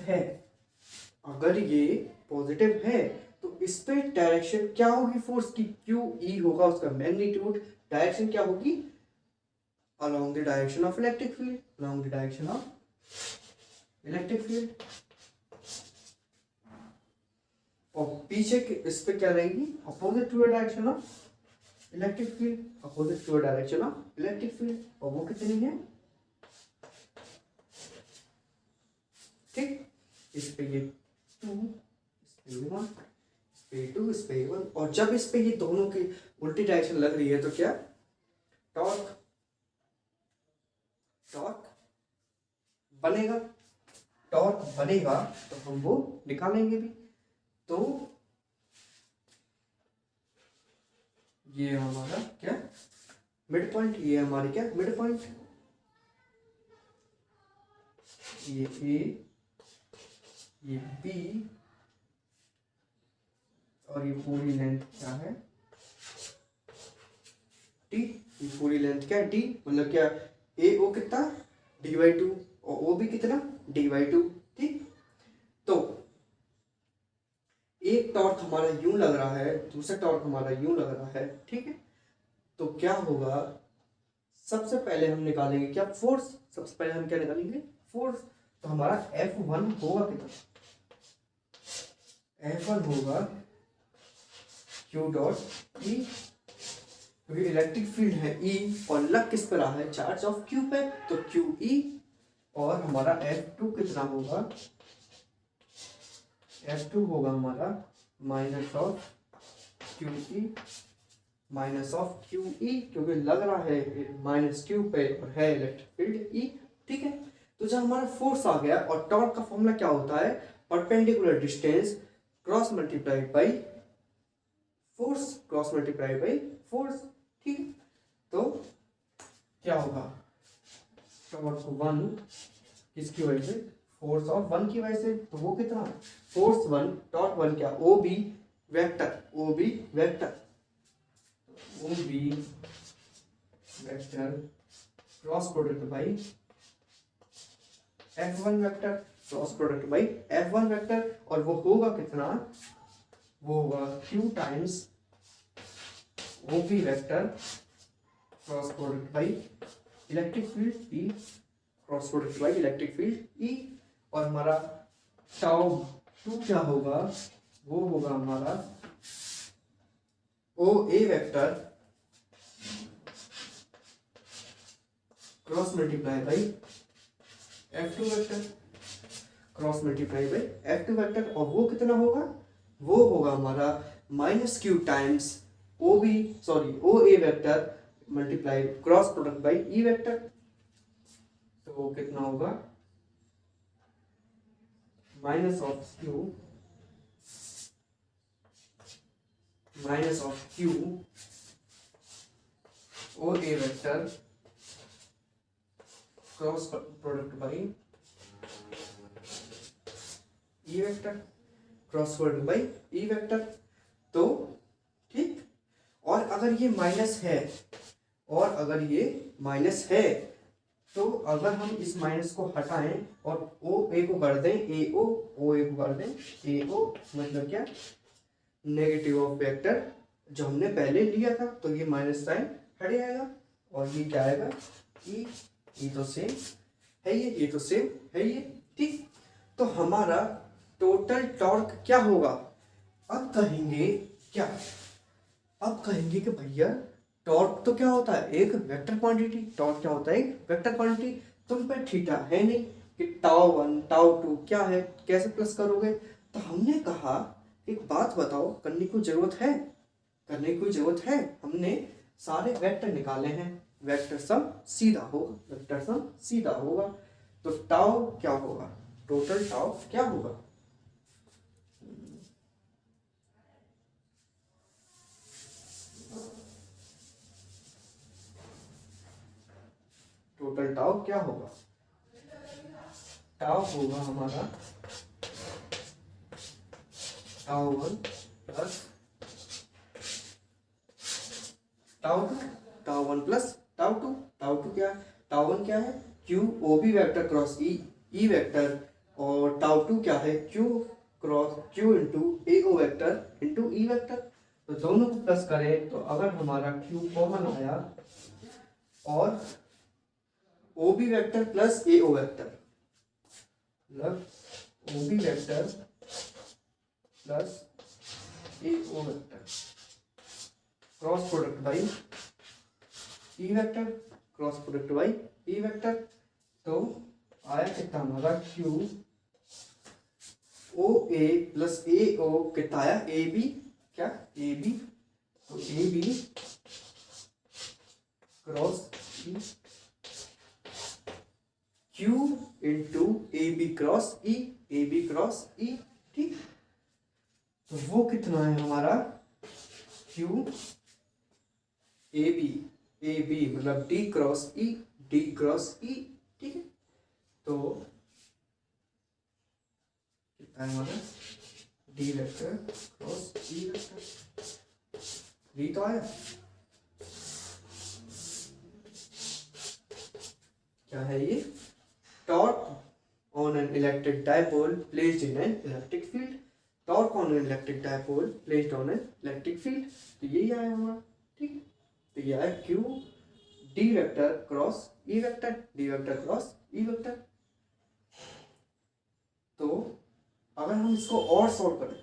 है, तो इस पे डायरेक्शन क्या होगी फोर्स की, क्यू ई होगा उसका मैग्नीट्यूड। डायरेक्शन क्या होगी, along the direction of electric field, along the direction of electric field. और पीछे इस पे क्या रहेगी, opposite to the direction of electric field, opposite to the direction of electric field. और वो कितनी है, ठीक। इस पे ये 2, इस पे ये 1, इस पे 2, इस पे 1। और जब इस पे ये दोनों की उल्टी डायरेक्शन लग रही है तो क्या टॉर्क बनेगा। तो हम वो निकालेंगे भी। तो ये हमारा क्या मिड पॉइंट, ये हमारी क्या मिड पॉइंट, ये ए, ये बी, और ये पूरी लेंथ क्या है टी। ये पूरी लेंथ क्या है डी, मतलब क्या ए ओ कितना d/2 और ओ भी कितना d/2, ठीक। तो एक टॉर्क हमारा यूं लग रहा है, दूसरा टॉर्क हमारा यूं लग रहा है, ठीक है। तो क्या होगा, सबसे पहले हम निकालेंगे क्या फोर्स, सबसे पहले हम क्या निकालेंगे फोर्स। तो हमारा F1 होगा कितना, F1 होगा Q डॉट E, क्योंकि इलेक्ट्रिक फील्ड है E और लग किस पर रहा है, चार्ज ऑफ Q पे, तो QE। और हमारा F2 कितना होगा, F2 होगा हमारा माइनस ऑफ QE, क्योंकि लग रहा है -Q पे और है इलेक्ट्रिक फील्ड E, ठीक है। तो जब हमारा फोर्स आ गया, और टॉर्क का फॉर्मूला क्या होता है, perpendicular distance cross multiplied by force, ठीक है। तो क्या होगा, टॉर्क 1 किसकी वजह से, फोर्स ऑफ 1 की वजह से। तो वो कितना, फोर्स 1 टॉर्क 1 क्या, OB vector cross product by F1 vector, cross product by F1 vector. और वो होगा कितना, वो होगा Q times OP vector cross product by electric field E, cross product by electric field E। और हमारा टाउ 2 क्या होगा, वो होगा हमारा OA vector cross multiply by F2 vector, cross multiply by F2 vector, और वो कितना होगा, वो होगा हमारा minus Q times O A vector multiply cross product by E vector. तो वो कितना होगा, minus of Q O A vector cross product by E vector, cross product by E vector. तो ठीक, और अगर ये माइनस है, तो अगर हम इस माइनस को हटाएं और ओ ए को कर दें मतलब क्या, नेगेटिव ऑफ वेक्टर जो हमने पहले लिया था, तो ये माइनस साइन हट जाएगा और ये क्या आएगा, ये तो सेम है, ये तो सेम है ये। ठीक, तो हमारा टोटल टॉर्क क्या होगा। अब कहेंगे कि भैया टॉर्क तो क्या होता है, एक वेक्टर क्वांटिटी। टॉर्क क्या होता है, एक वेक्टर क्वांटिटी। तुम पे थीटा है नहीं कि टाउ 1 टाउ 2 क्या है, कैसे प्लस करोगे। तो हमने कहा एक बात बताओ, करने की जरूरत है, हमने सारे वेक्टर निकाले हैं, वेक्टर सम सीधा होगा। तो टाउ क्या होगा, टोटल टाउ क्या होगा, टोटल टाउ क्या होगा, टाउ होगा हमारा tau 1 plus tau 1 plus tau 2। Tau 1 क्या है, Q O B vector cross E vector, और टाउ 2 क्या है, Q into A O vector into E vector. तो दोनों को प्लस करें तो अगर हमारा क्यू कॉमन आया और O B vector plus A O vector, मतलब O B vector plus A O vector cross product by E vector, तो आया कितना हमारा Q O A plus A ओ कितना आया, ए बी, क्या ए बी, तो A B cross E, q into A B cross E, ठीक। तो वो कितना है हमारा, क्यू ए बी मतलब डी क्रॉस ई, ठीक है। तो कितना है हमारा, d vector cross E vector, d तो आया, क्या है ये, torque on an electric dipole placed in an electric field, torque on an electric dipole placed on an electric field. तो यही आया हमारा, ठीक। तो ये आया Q D vector cross E vector, तो अगर हम इसको और सॉल्व करें,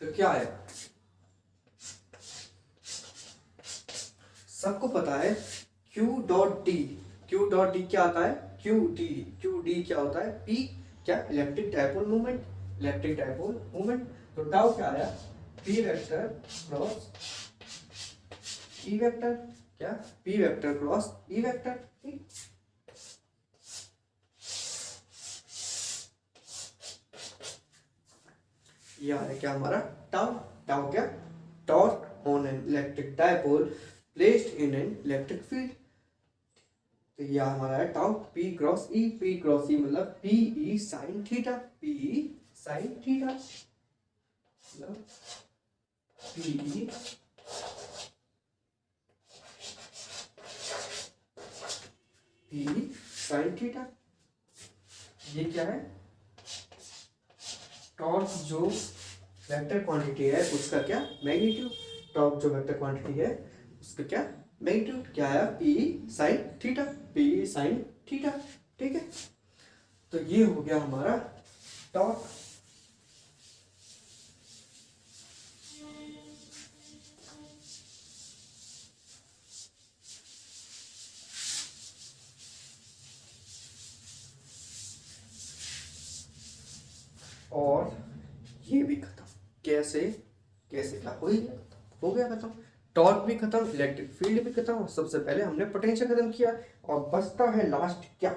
तो क्या आएगा, सबको पता है Q डॉट डी क्या आता है, Q डी क्या होता है, P क्या, इलेक्ट्रिक डायपोल मोमेंट। तो टाउ क्या आया, P vector cross E vector, क्या P vector cross E vector, ठीक। यह है क्या हमारा टाउ क्या, torque on an electric dipole placed in an electric field. तो यह हमारा है टाउ पी क्रॉस ई मतलब पी ई साइन थीटा, मतलब पी ई साइन थीटा। ये क्या है, टॉर्क जो वेक्टर क्वांटिटी है उसका क्या मैग्नीट्यूड, टॉर्क जो वेक्टर क्वांटिटी है उसका क्या मैग्नीट्यूड, क्या है पी साइन थीटा, ठीक है। तो ये हो गया हमारा टॉर्क। कैसे कैसे क्या हो गया खत्म। टॉर्क भी खत्म, इलेक्ट्रिक फील्ड भी खत्म, और सबसे पहले हमने पोटेंशियल खत्म किया। और बचता है लास्ट क्या?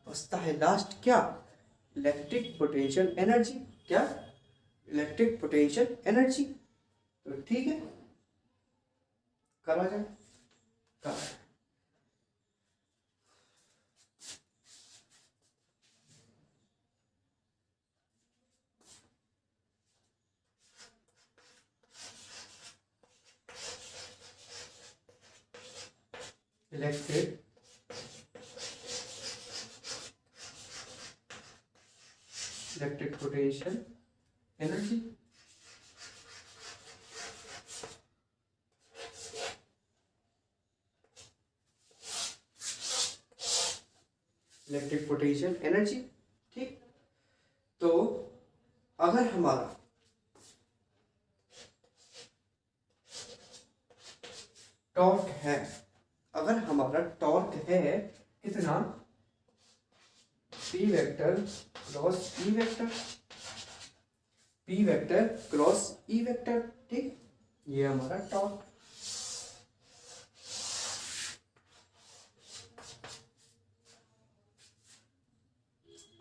बचता है लास्ट क्या? Electric potential energy. क्या? Electric potential energy. तो ठीक है, करा जाए, करा जाए। Electric potential energy. Electric potential energy. ठीक, तो अगर हमारा टॉर्क है, अगर हमारा टॉर्क है कितना? P vector cross E vector, P vector cross E vector. ठीक, ये हमारा टॉर्क।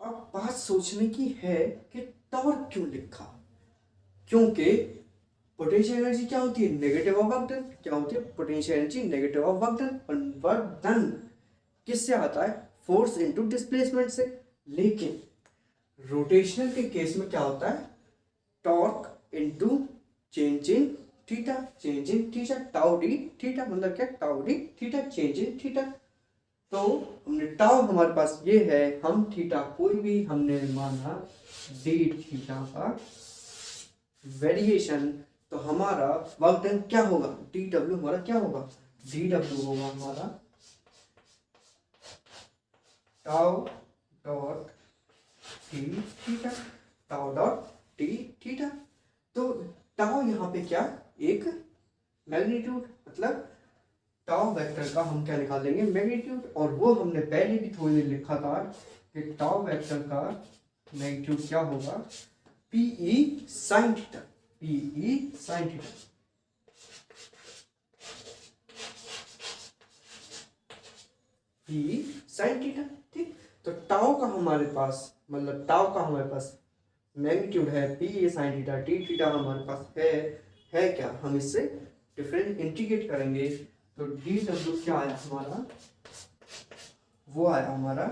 अब बात सोचने की है कि टॉर्क क्यों लिखा? क्योंकि पोटेंशियल एनर्जी क्या होती है? Negative of work done. क्या होती है potential energy? Negative of work done. और वर्क डन किससे आता है? फोर्स इनटू डिस्प्लेसमेंट से। लेकिन रोटेशनल के केस में क्या होता है? Torque into change in theta, change in theta, tau D theta. मतलब क्या? Tau D theta, change in theta. तो हमने टाउ हमारे पास ये है, हम थीटा कोई भी हमने माना डी थीटा का वेरिएशन, तो हमारा वर्क डन क्या होगा? डी डब्ल्यू हमारा क्या होगा? डी डब्ल्यू होगा हमारा tau dot T theta, tau dot T theta. तो टाउ यहाँ पे क्या? एक मैग्नीट्यूड, मतलब टाउ वेक्टर का हम क्या निकाल लेंगे? मैग्नीट्यूड। और वो हमने पहले भी थोड़ी देर लिखा था कि टाउ वेक्टर का मैग्नीट्यूड क्या होगा? PE sine theta, PE sine theta. P sine theta. ठीक, तो टाउ का हमारे पास, मतलब टाउ का हमारे पास मैग्नीट्यूड है P sine theta, T theta हमारे पास है क्या? हम इससे डिफरेंट इंटीग्रेट करेंगे, तो डी डब्ल्यू क्या आया हमारा? वो आया हमारा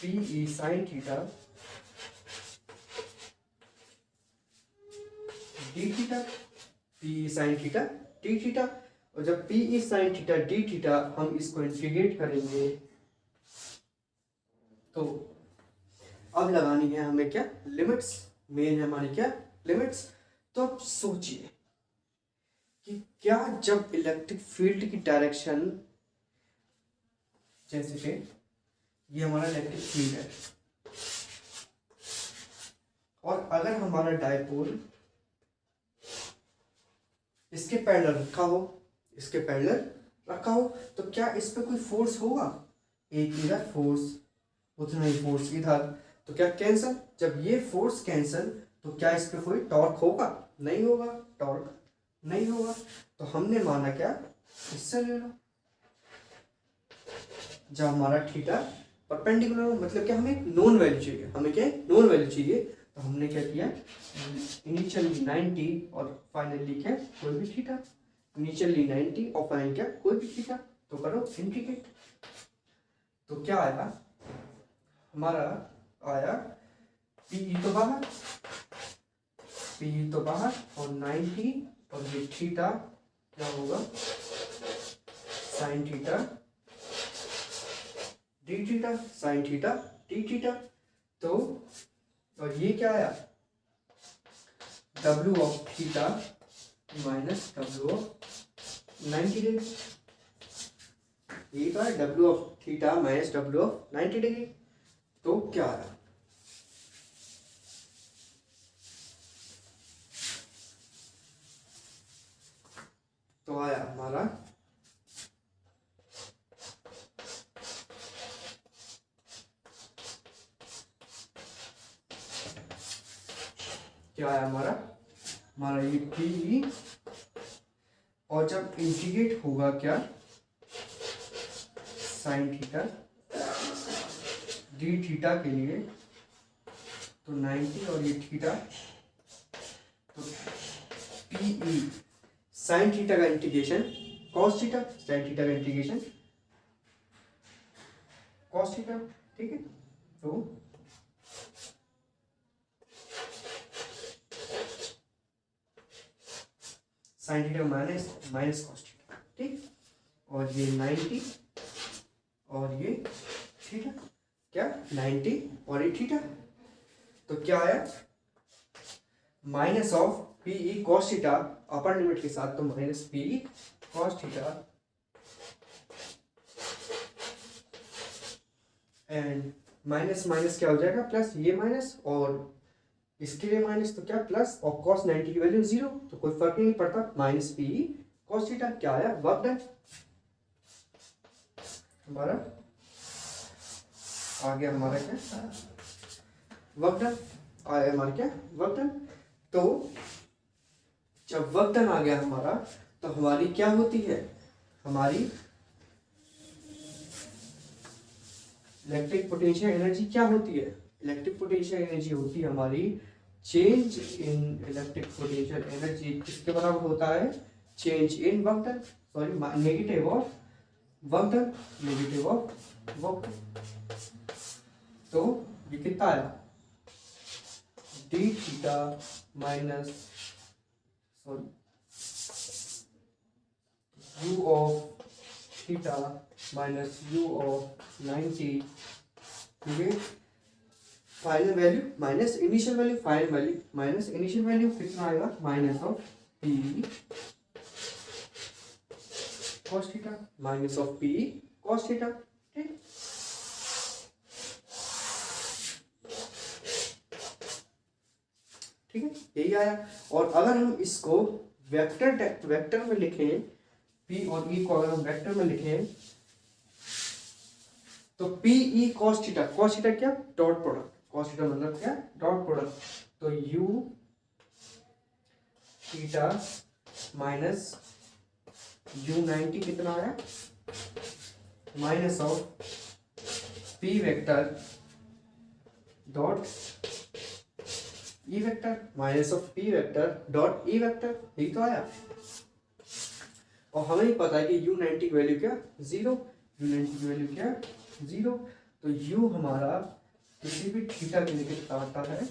P sine theta D theta, P sine theta D theta. और जब P sine theta D theta हम इसको इंटीग्रेट करेंगे, तो अब लगानी है हमें क्या? लिमिट्स। मेन है हमारी क्या? लिमिट्स। तो अब सोचिए कि क्या जब इलेक्ट्रिक फील्ड की डायरेक्शन, जैसे कि ये हमारा इलेक्ट्रिक फील्ड है, और अगर हमारा डायपोल इसके पैरेलल रखा हो, इसके पैरेलल रखा हो, तो क्या इस पे कोई फोर्स होगा? एक इधर फोर्स, उतना ही फोर्स इधर, तो क्या कैंसल? जब ये फोर्स कैंसल, तो क्या इस पे कोई टॉर्क होगा? नहीं होगा, टॉर्क नहीं होगा। तो हमने माना क्या? इससे ले लो, जब हमारा थीटा परपेंडिकुलर हो, मतलब क्या? हमें नॉन वैल्यू चाहिए, हमें क्या? नॉन वैल्यू चाहिए। तो हमने क्या किया? इनिशियली 90 और फाइनली क्या? कोई भी थीटा। इनिशियली 90 और फाइनल क्या? कोई भी थीटा। तो करो इंटीग्रेट, तो क्या आया हमारा? आया पी तो बाहर, पी तो बाहर, और 90 और ये थीटा क्या होगा? Sine theta D theta, sine theta D theta. तो और ये क्या आया? W of theta minus W of 90 degree. ये क्या है? W of theta minus W of 90 degree. तो क्या आया? तो आया हमारा क्या है हमारा ये पी, और जब इंटीग्रेट होगा क्या साइन थीटा डी थीटा के लिए, तो 90 और ये थीटा, तो पी साइन थीटा का integration cos theta, sign theta का इंटीग्रेशन कॉस थीटा, ठीक है। तो sign theta minus cos theta, ठीक। और ये 90 और ये थीटा, क्या 90 और ये थीटा, तो क्या आया minus of P cos theta upper limit के साथ, तो minus P cos theta and minus minus क्या हो जाएगा प्लस, ये माइनस और इसके लिए माइनस, तो क्या प्लस, और कॉस 90 की वैल्यू 0, तो कोई फर्क नहीं पड़ता, माइनस पी कॉस थीटा। क्या आया वर्क डन, हमारा आ गया हमारा क्या वर्क डन, आया हमारा क्या वर्क डन। तो जब वर्क डन आ गया हमारा, तो हमारी क्या होती है, हमारी इलेक्ट्रिक पोटेंशियल एनर्जी क्या होती है, इलेक्ट्रिक पोटेंशियल एनर्जी होती है हमारी change in electric potential energy, किसके बराबर होता है, change in work done, sorry negative of work done, negative of work. तो ये कितना आया D theta minus sorry u of theta minus u of 90, ठीक है। Final value minus initial value, final value minus initial value, कितना आएगा minus of P cos theta, minus of P cos theta, ठीक। ठीक है, यही आया। और अगर हम इसको वेक्टर में लिखें, पी और ई को अगर हम वेक्टर में लिखें, तो पी ई कॉस थीटा क्या डॉट प्रोडक्ट, कॉस थीटा मतलब क्या डॉट प्रोडक्ट, तो यू थीटा माइनस यू 90 कितना आया minus of P vector dot E vector, minus of P vector dot E vector, यही तो आया। और हमें ही पता है कि u 90 की वैल्यू क्या 0, u 90 की वैल्यू क्या 0, तो u हमारा किसी भी थीटा के निकट आता है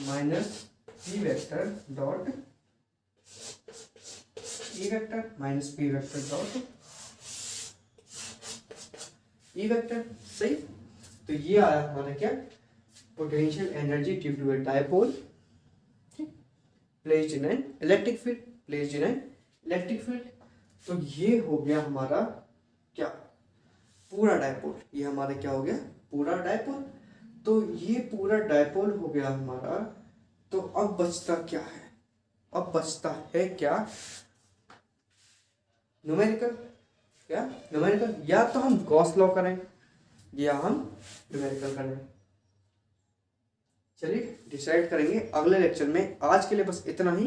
minus P vector dot E vector, minus P vector dot E vector, सही। तो ये आया हमारा क्या potential energy due to a dipole placed in an electric field, placed in an electric field. तो ये हो गया हमारा क्या पूरा डायपोल, ये हमारा क्या हो गया पूरा डायपोल। तो ये पूरा डायपोल हो गया हमारा। तो अब बचता क्या है, अब बचता है क्या न्यूमेरिकल, क्या न्यूमेरिकल, या तो हम गॉस लॉ करें या हम न्यूमेरिकल करें। चलिए डिसाइड करेंगे अगले लेक्चर में। आज के लिए बस इतना ही।